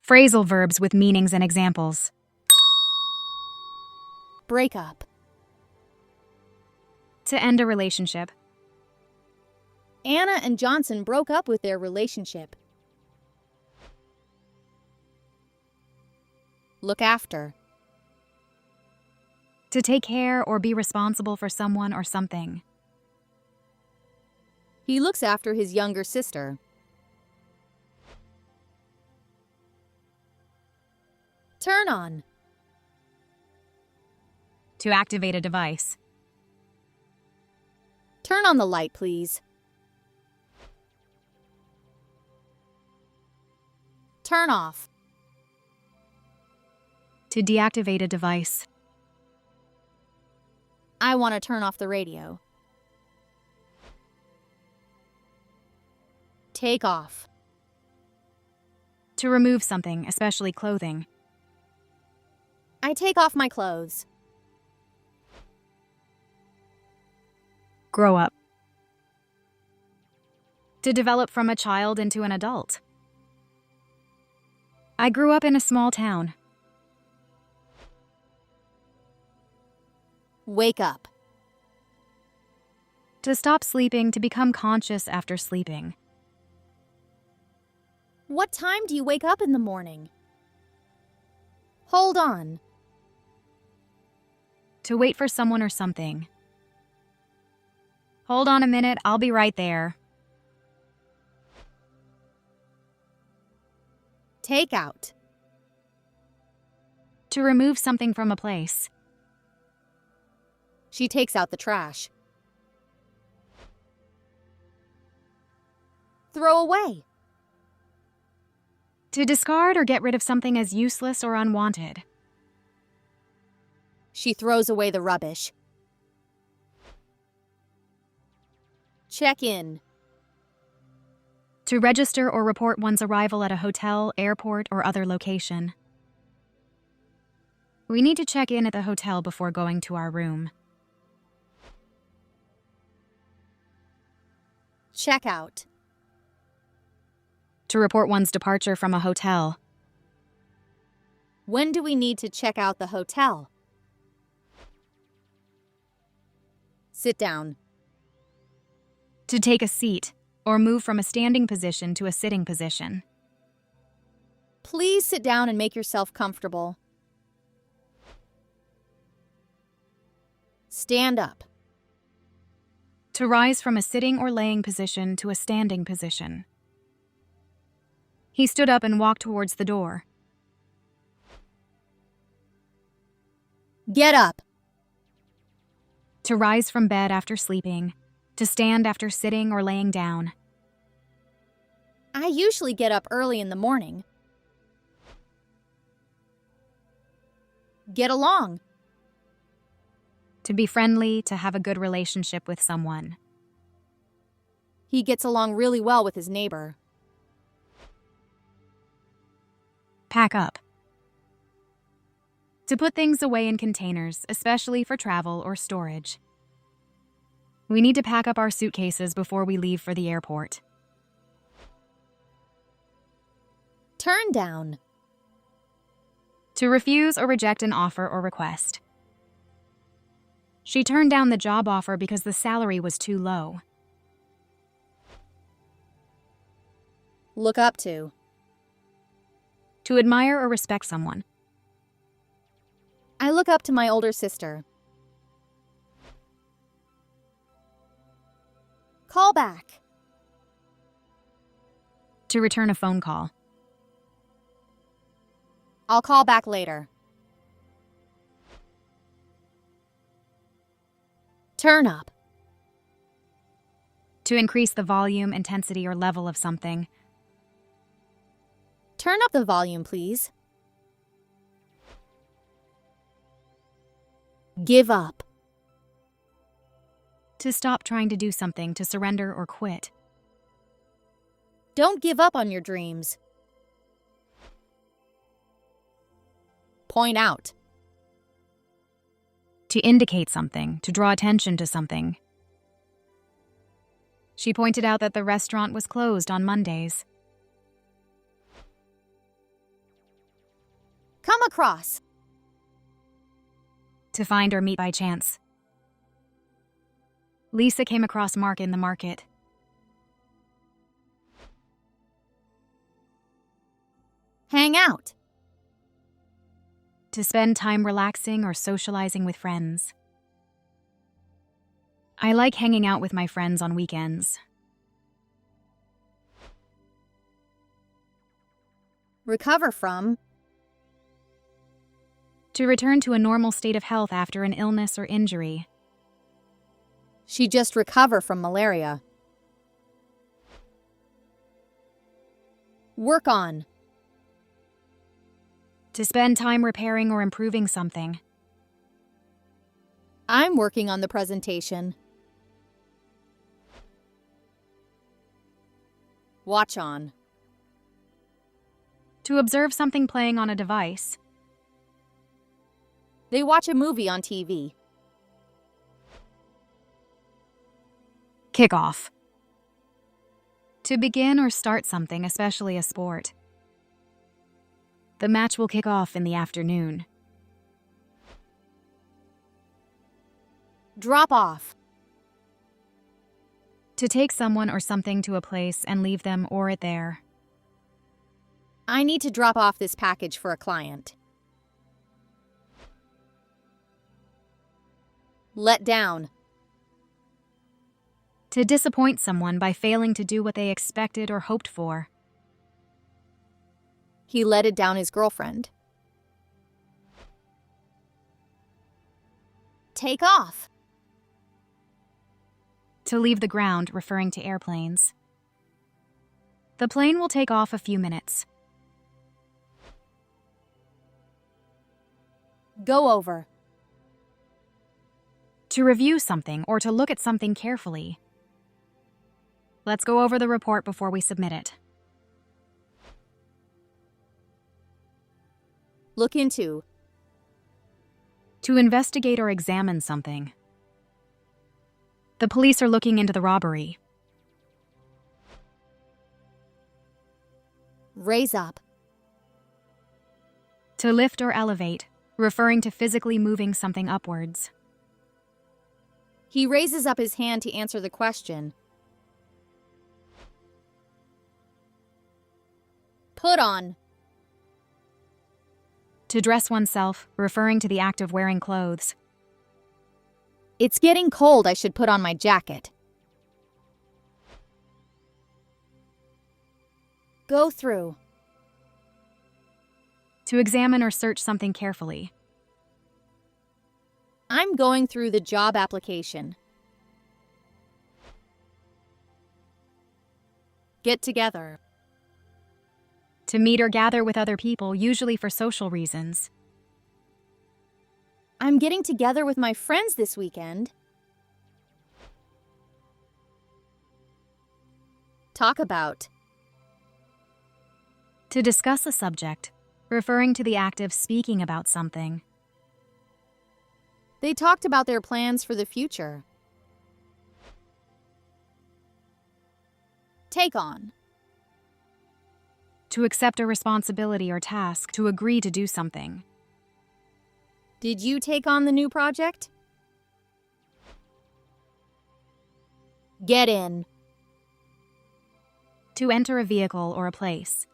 Phrasal verbs with meanings and examples. Break up. To end a relationship. Anna and Johnson broke up with their relationship. Look after. To take care or be responsible for someone or something. He looks after his younger sister. Turn on. To activate a device. Turn on the light, please. Turn off. To deactivate a device. I want to turn off the radio. Take off. To remove something, especially clothing. I take off my clothes. Grow up. To develop from a child into an adult. I grew up in a small town. Wake up. To stop sleeping, to become conscious after sleeping. What time do you wake up in the morning? Hold on. To wait for someone or something. Hold on a minute, I'll be right there. Take out. To remove something from a place. She takes out the trash. Throw away. To discard or get rid of something as useless or unwanted. She throws away the rubbish. Check in. To register or report one's arrival at a hotel, airport, or other location. We need to check in at the hotel before going to our room. Check out. To report one's departure from a hotel. When do we need to check out the hotel? Sit down. To take a seat, or move from a standing position to a sitting position. Please sit down and make yourself comfortable. Stand up. To rise from a sitting or laying position to a standing position. He stood up and walked towards the door. Get up. To rise from bed after sleeping. To stand after sitting or laying down. I usually get up early in the morning. Get along. To be friendly, to have a good relationship with someone. He gets along really well with his neighbor. Pack up. To put things away in containers, especially for travel or storage. We need to pack up our suitcases before we leave for the airport. Turn down. To refuse or reject an offer or request. She turned down the job offer because the salary was too low. Look up to. To admire or respect someone. I look up to my older sister. Call back. To return a phone call. I'll call back later. Turn up. To increase the volume, intensity, or level of something. Turn up the volume, please. Give up. To stop trying to do something, to surrender or quit. Don't give up on your dreams. Point out. To indicate something, to draw attention to something. She pointed out that the restaurant was closed on Mondays. across. To find or meet by chance. Lisa came across Mark in the market. Hang out. To spend time relaxing or socializing with friends. I like hanging out with my friends on weekends. Recover from. To return to a normal state of health after an illness or injury. She just recovered from malaria. Work on. To spend time repairing or improving something. I'm working on the presentation. Watch on. To observe something playing on a device. They watch a movie on TV. Kickoff. To begin or start something, especially a sport. The match will kick off in the afternoon. Drop off. To take someone or something to a place and leave them or it there. I need to drop off this package for a client. Let down. To disappoint someone by failing to do what they expected or hoped for. He letted down his girlfriend. Take off. To leave the ground, referring to airplanes. The plane will take off a few minutes. Go over. To review something or to look at something carefully. Let's go over the report before we submit it. Look into. To investigate or examine something. The police are looking into the robbery. Raise up. To lift or elevate, referring to physically moving something upwards. He raises up his hand to answer the question. Put on. To dress oneself, referring to the act of wearing clothes. It's getting cold, I should put on my jacket. Go through. To examine or search something carefully. I'm going through the job application. Get together. To meet or gather with other people, usually for social reasons. I'm getting together with my friends this weekend. Talk about. To discuss a subject, referring to the act of speaking about something. They talked about their plans for the future. Take on. To accept a responsibility or task, to agree to do something. Did you take on the new project? Get in. To enter a vehicle or a place.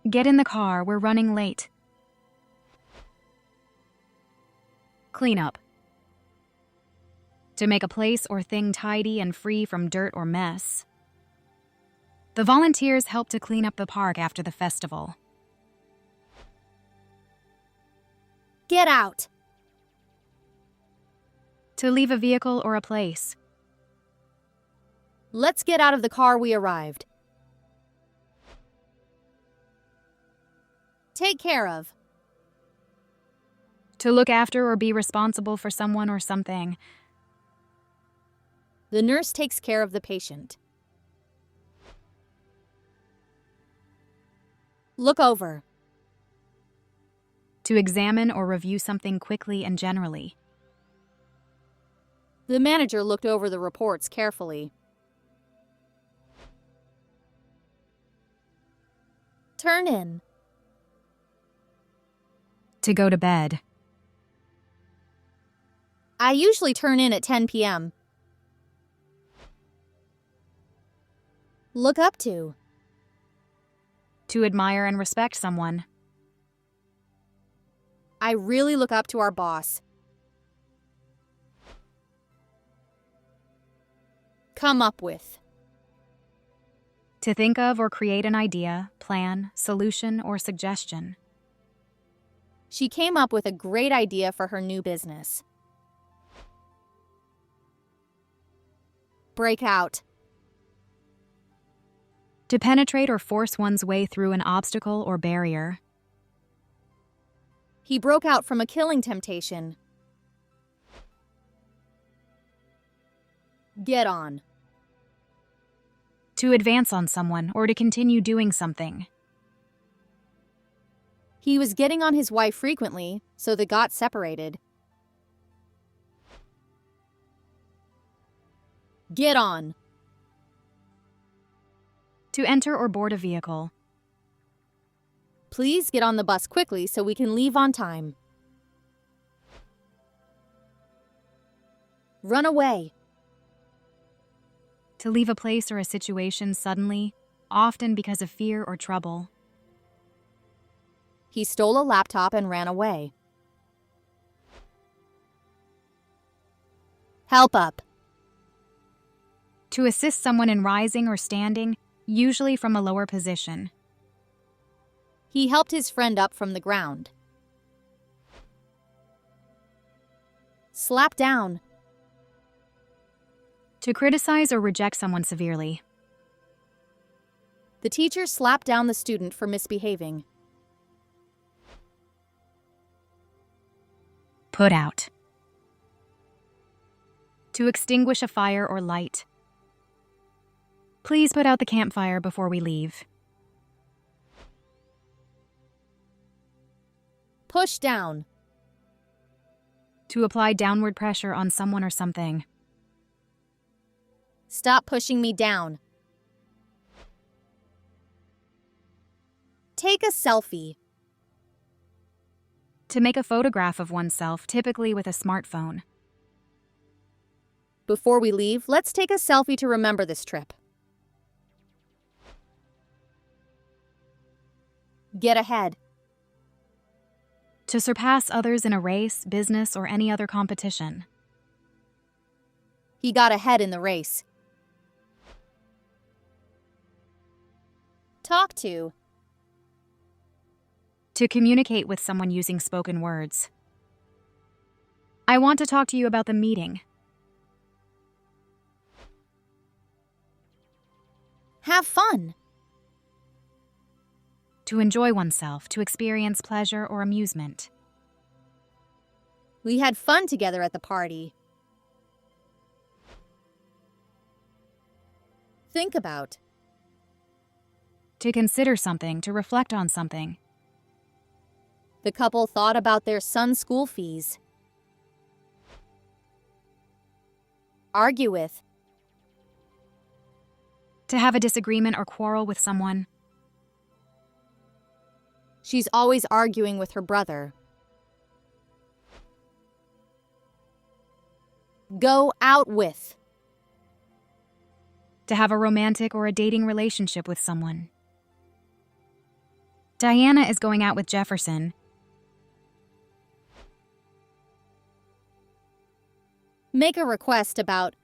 Get in the car, we're running late. Clean up. To make a place or thing tidy and free from dirt or mess. The volunteers help to clean up the park after the festival. Get out. To leave a vehicle or a place. Let's get out of the car we arrived. Take care of. To look after or be responsible for someone or something. The nurse takes care of the patient. Look over. To examine or review something quickly and generally. The manager looked over the reports carefully. Turn in. To go to bed. I usually turn in at 10 p.m. Look up to. To admire and respect someone. I really look up to our boss. Come up with. To think of or create an idea, plan, solution, or suggestion. She came up with a great idea for her new business. Break out. To penetrate or force one's way through an obstacle or barrier. He broke out from a killing temptation. Get on. To advance on someone or to continue doing something. He was getting on his wife frequently, so they got separated. Get on. To enter or board a vehicle. Please get on the bus quickly so we can leave on time. Run away. To leave a place or a situation suddenly, often because of fear or trouble. He stole a laptop and ran away. Help up. To assist someone in rising or standing, usually from a lower position. He helped his friend up from the ground. Slap down. To criticize or reject someone severely. The teacher slapped down the student for misbehaving. Put out. To extinguish a fire or light. Please put out the campfire before we leave. Push down. To apply downward pressure on someone or something. Stop pushing me down. Take a selfie. To make a photograph of oneself, typically with a smartphone. Before we leave, let's take a selfie to remember this trip. Get ahead. To surpass others in a race, business, or any other competition. He got ahead in the race. Talk to. To communicate with someone using spoken words. I want to talk to you about the meeting. Have fun. To enjoy oneself, to experience pleasure or amusement. We had fun together at the party. Think about. To consider something, to reflect on something. The couple thought about their son's school fees. Argue with. To have a disagreement or quarrel with someone. She's always arguing with her brother. Go out with. To have a romantic or a dating relationship with someone. Diana is going out with Jefferson. Make a request about.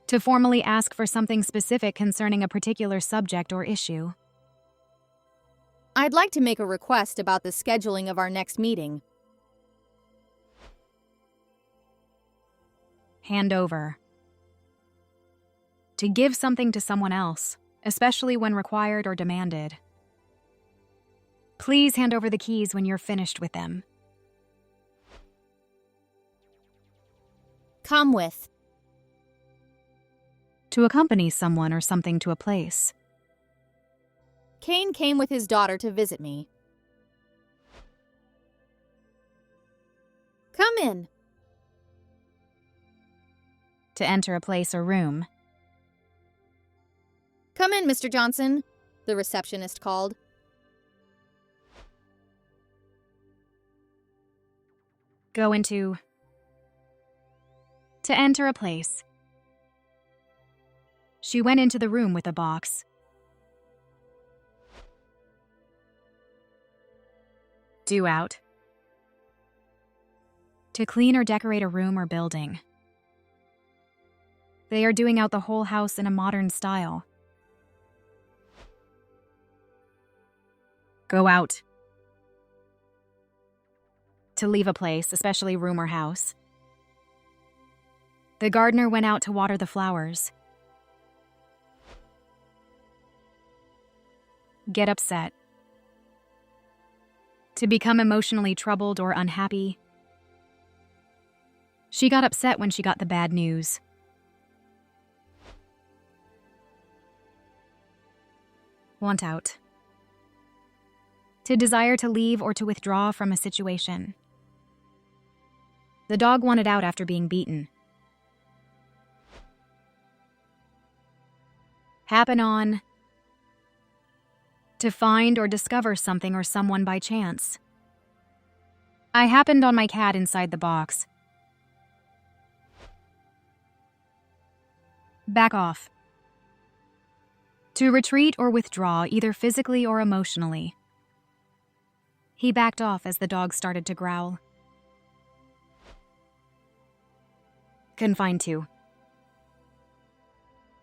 To formally ask for something specific concerning a particular subject or issue. I'd like to make a request about the scheduling of our next meeting. Hand over. To give something to someone else, especially when required or demanded. Please hand over the keys when you're finished with them. Come with. To accompany someone or something to a place. Kane came with his daughter to visit me. Come in. To enter a place or room. Come in, Mr. Johnson, the receptionist called. Go into. To enter a place. She went into the room with a box. Do out. To clean or decorate a room or building. They are doing out the whole house in a modern style. Go out. To leave a place, especially room or house. The gardener went out to water the flowers. Get upset. To become emotionally troubled or unhappy. She got upset when she got the bad news. Want out. To desire to leave or to withdraw from a situation. The dog wanted out after being beaten. Happen on. To find or discover something or someone by chance. I happened on my cat inside the box. Back off. To retreat or withdraw, either physically or emotionally. He backed off as the dog started to growl. Confine to.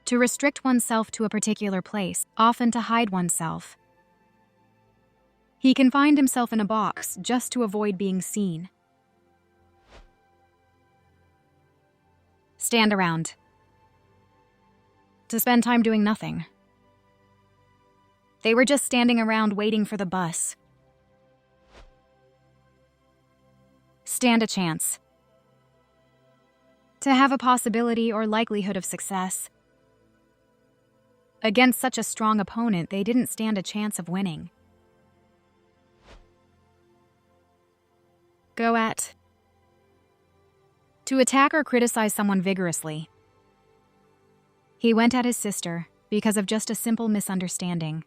To restrict oneself to a particular place, often to hide oneself. He confined himself in a box just to avoid being seen. Stand around. To spend time doing nothing. They were just standing around waiting for the bus. Stand a chance. To have a possibility or likelihood of success. Against such a strong opponent, they didn't stand a chance of winning. Go at. To attack or criticize someone vigorously. He went at his sister because of just a simple misunderstanding.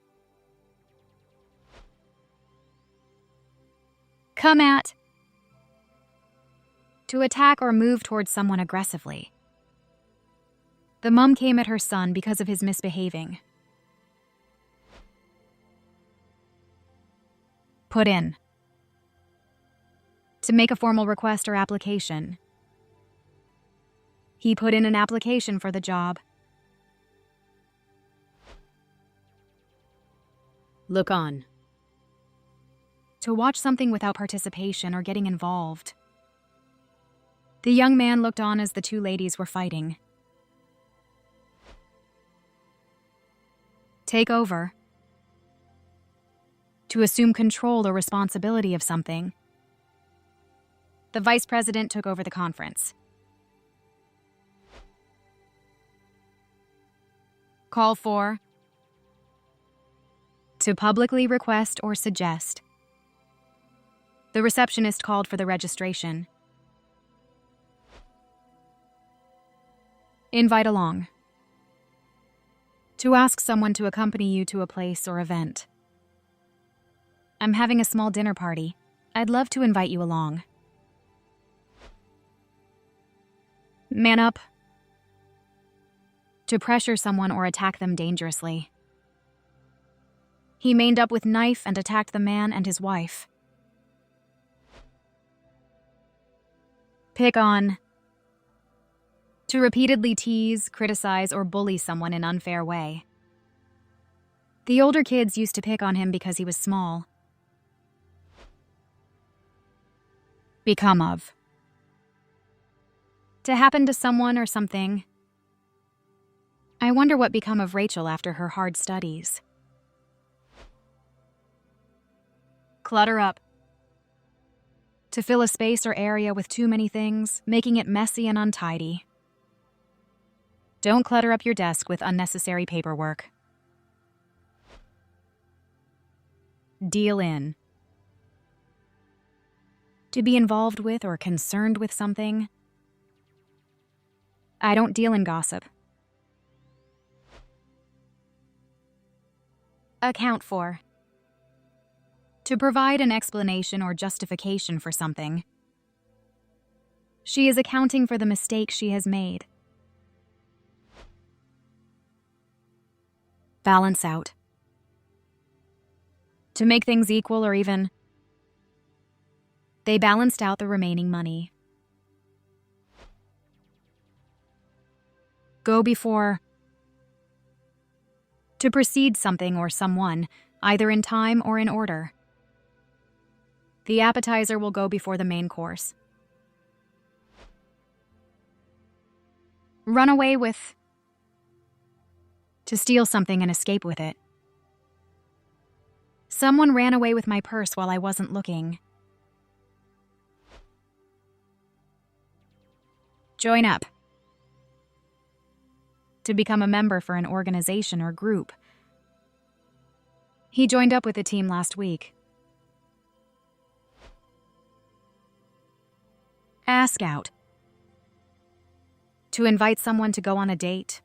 Come at. To attack or move towards someone aggressively. The mom came at her son because of his misbehaving. Put in. To make a formal request or application. He put in an application for the job. Look on. To watch something without participation or getting involved. The young man looked on as the two ladies were fighting. Take over. To assume control or responsibility of something. The vice president took over the conference. Call for. To publicly request or suggest. The receptionist called for the registration. Invite along. To ask someone to accompany you to a place or event. I'm having a small dinner party. I'd love to invite you along. Man up. To pressure someone or attack them dangerously. He maned up with knife and attacked the man and his wife. Pick on. To repeatedly tease, criticize, or bully someone in an unfair way. The older kids used to pick on him because he was small. Become of. To happen to someone or something. I wonder what become of Rachel after her hard studies. Clutter up. To fill a space or area with too many things, making it messy and untidy. Don't clutter up your desk with unnecessary paperwork. Deal in. To be involved with or concerned with something. I don't deal in gossip. Account for. To provide an explanation or justification for something. She is accounting for the mistake she has made. Balance out. To make things equal or even. They balanced out the remaining money. Go before. To precede something or someone, either in time or in order. The appetizer will go before the main course. Run away with. To steal something and escape with it. Someone ran away with my purse while I wasn't looking. Join up. To become a member for an organization or group. He joined up with the team last week. Ask out. To invite someone to go on a date.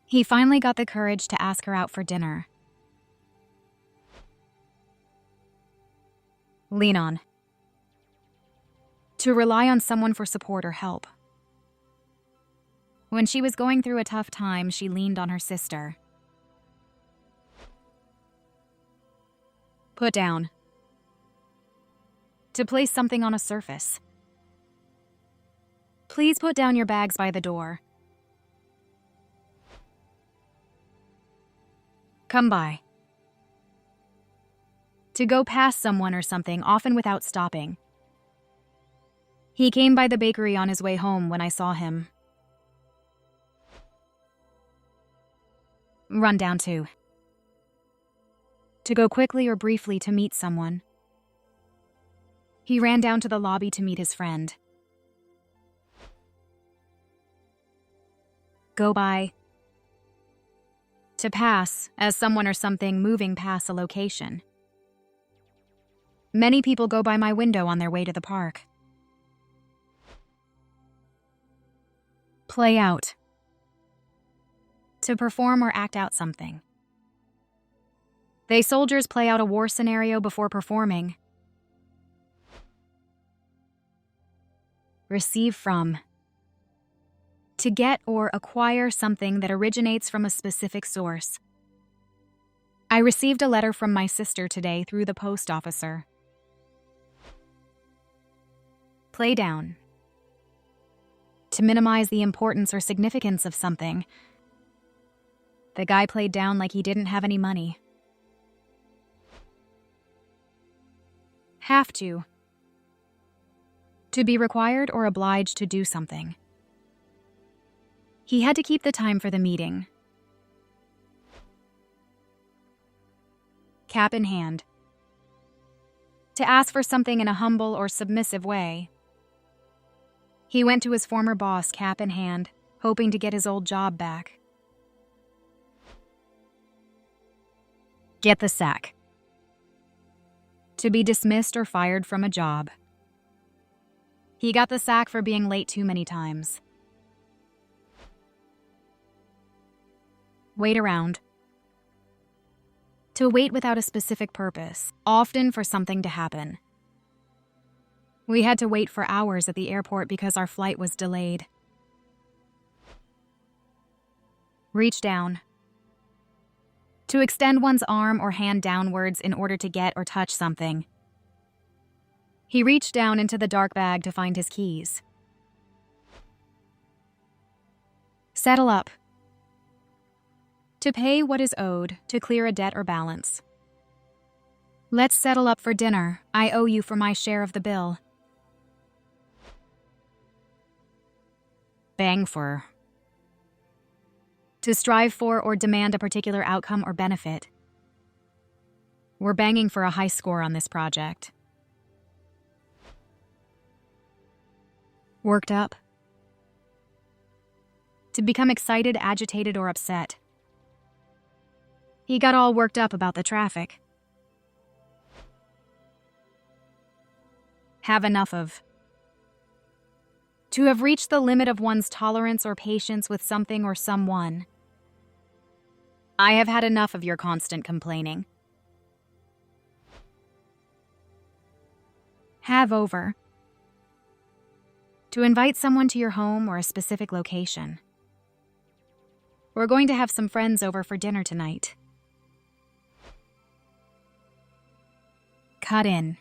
He finally got the courage to ask her out for dinner. Lean on. To rely on someone for support or help. When she was going through a tough time, she leaned on her sister. Put down. To place something on a surface. Please put down your bags by the door. Come by. To go past someone or something, often without stopping. He came by the bakery on his way home when I saw him. Run down to. To go quickly or briefly to meet someone. He ran down to the lobby to meet his friend. Go by. To pass, as someone or something moving past a location. Many people go by my window on their way to the park. Play out. To perform or act out something. They soldiers play out a war scenario before performing. Receive from. To get or acquire something that originates from a specific source. I received a letter from my sister today through the post officer. Play down. To minimize the importance or significance of something. The guy played down like he didn't have any money. Have to. To be required or obliged to do something. He had to keep the time for the meeting. Cap in hand. To ask for something in a humble or submissive way. He went to his former boss, cap in hand, hoping to get his old job back. Get the sack. To be dismissed or fired from a job. He got the sack for being late too many times. Wait around. To wait without a specific purpose, often for something to happen. We had to wait for hours at the airport because our flight was delayed. Reach down. To extend one's arm or hand downwards in order to get or touch something. He reached down into the dark bag to find his keys. Settle up. To pay what is owed, to clear a debt or balance. Let's settle up for dinner. I owe you for my share of the bill. Bang for. To strive for or demand a particular outcome or benefit. We're banging for a high score on this project. Worked up. To become excited, agitated, or upset. He got all worked up about the traffic. Have enough of. To have reached the limit of one's tolerance or patience with something or someone. I have had enough of your constant complaining. Have over. To invite someone to your home or a specific location. We're going to have some friends over for dinner tonight. Cut in.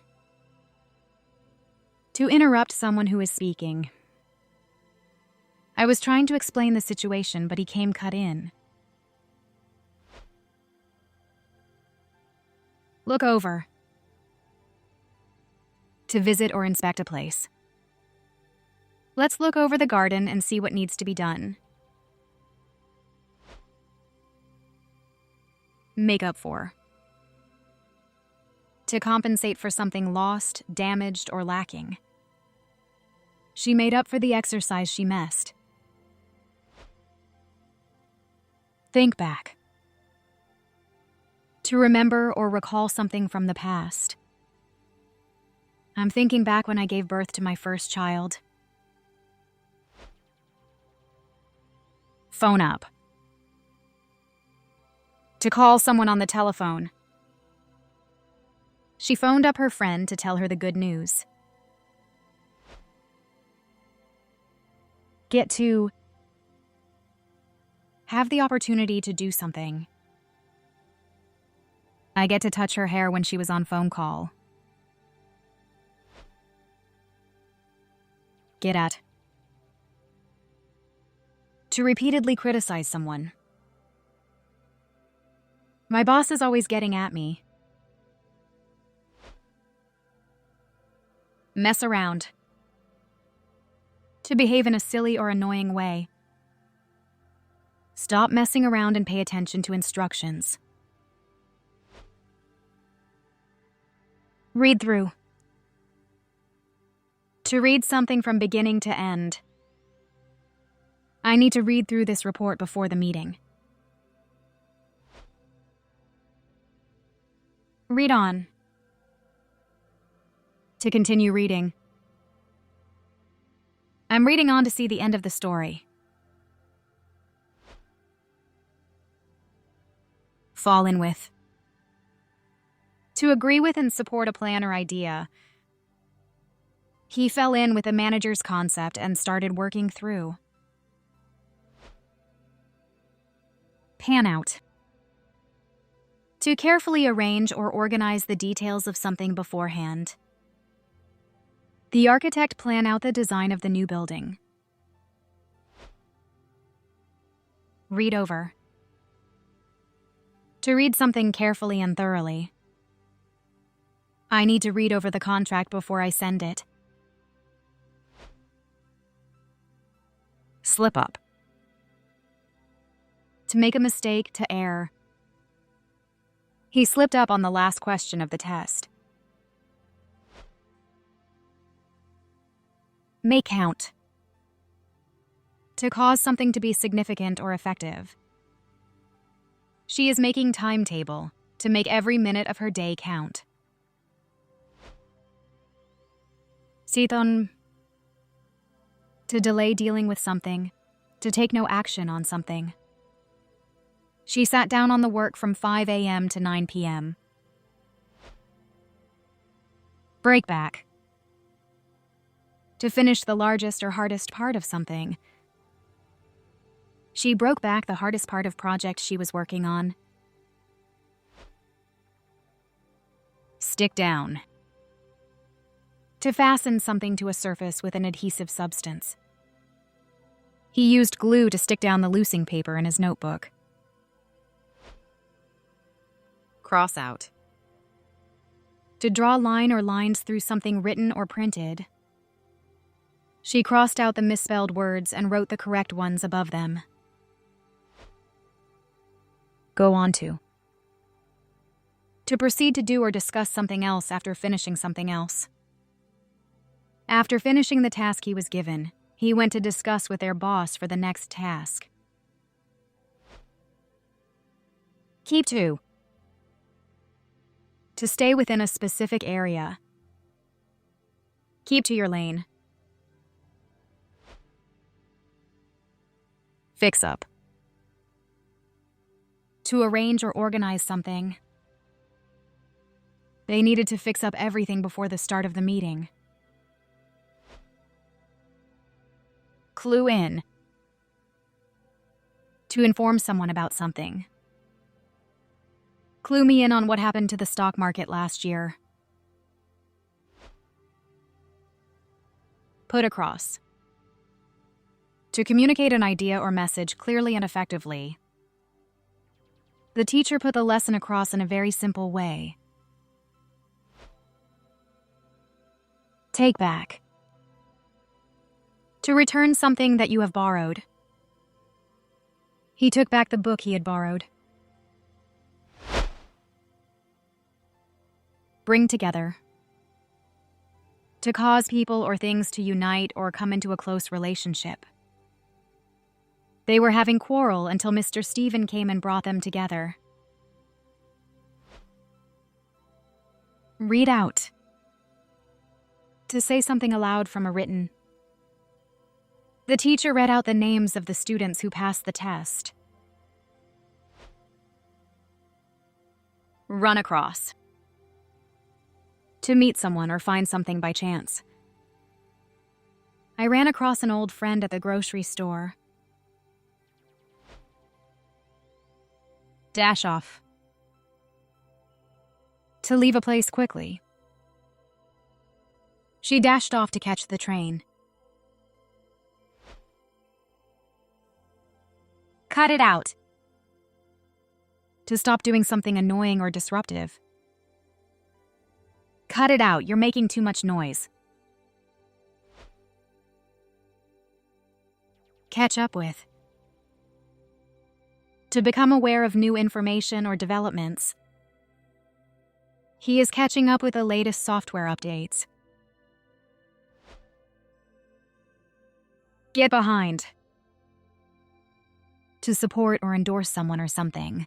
To interrupt someone who is speaking. I was trying to explain the situation, but he came cut in. Look over. To visit or inspect a place. Let's look over the garden and see what needs to be done. Make up for. To compensate for something lost, damaged, or lacking. She made up for the exercise she missed. Think back. To remember or recall something from the past. I'm thinking back when I gave birth to my first child. Phone up. To call someone on the telephone. She phoned up her friend to tell her the good news. Get to. Have the opportunity to do something. I get to touch her hair when she was on phone call. Get at. To repeatedly criticize someone. My boss is always getting at me. Mess around. To behave in a silly or annoying way. Stop messing around and pay attention to instructions. Read through. To read something from beginning to end. I need to read through this report before the meeting. Read on. To continue reading. I'm reading on to see the end of the story. Fall in with. To agree with and support a plan or idea. He fell in with a manager's concept and started working through. Pan out. To carefully arrange or organize the details of something beforehand. The architect planned out the design of the new building. Read over. To read something carefully and thoroughly. I need to read over the contract before I send it. Slip up. To make a mistake, to err. He slipped up on the last question of the test. Make count. To cause something to be significant or effective. She is making timetable to make every minute of her day count. Siton. To delay dealing with something, to take no action on something. She sat down on the work from 5 a.m. to 9 p.m. Break back. To finish the largest or hardest part of something. She broke back the hardest part of project she was working on. Stick down. To fasten something to a surface with an adhesive substance. He used glue to stick down the loosing paper in his notebook. Cross out. To draw line or lines through something written or printed. She crossed out the misspelled words and wrote the correct ones above them. Go on to. To proceed to do or discuss something else after finishing something else. After finishing the task he was given, he went to discuss with their boss for the next task. Keep to. To stay within a specific area. Keep to your lane. Fix up. To arrange or organize something. They needed to fix up everything before the start of the meeting. Clue in. To inform someone about something. Clue me in on what happened to the stock market last year. Put across. To communicate an idea or message clearly and effectively. The teacher put the lesson across in a very simple way. Take back. To return something that you have borrowed. He took back the book he had borrowed. Bring together. To cause people or things to unite or come into a close relationship. They were having quarrel until Mr. Stephen came and brought them together. Read out. To say something aloud from a written. The teacher read out the names of the students who passed the test. Run across. To meet someone or find something by chance. I ran across an old friend at the grocery store. Dash off. To leave a place quickly. She dashed off to catch the train. Cut it out. To stop doing something annoying or disruptive. Cut it out, you're making too much noise. Catch up with. To become aware of new information or developments. He is catching up with the latest software updates. Get behind. To support or endorse someone or something.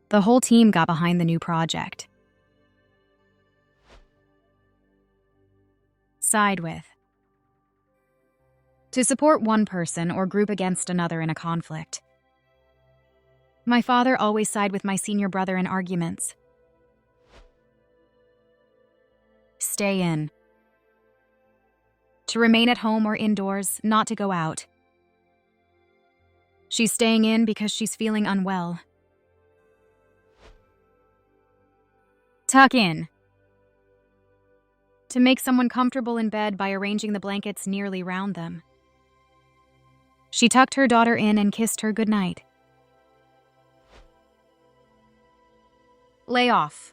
The whole team got behind the new project. Side with. To support one person or group against another in a conflict. My father always sided with my senior brother in arguments. Stay in. To remain at home or indoors, not to go out. She's staying in because she's feeling unwell. Tuck in. To make someone comfortable in bed by arranging the blankets nearly round them. She tucked her daughter in and kissed her goodnight. Lay off.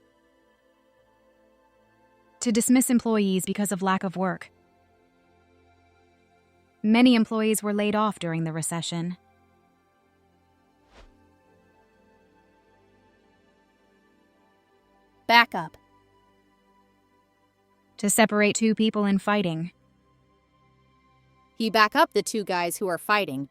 To dismiss employees because of lack of work. Many employees were laid off during the recession. Back up. To separate two people in fighting. He back up the two guys who are fighting.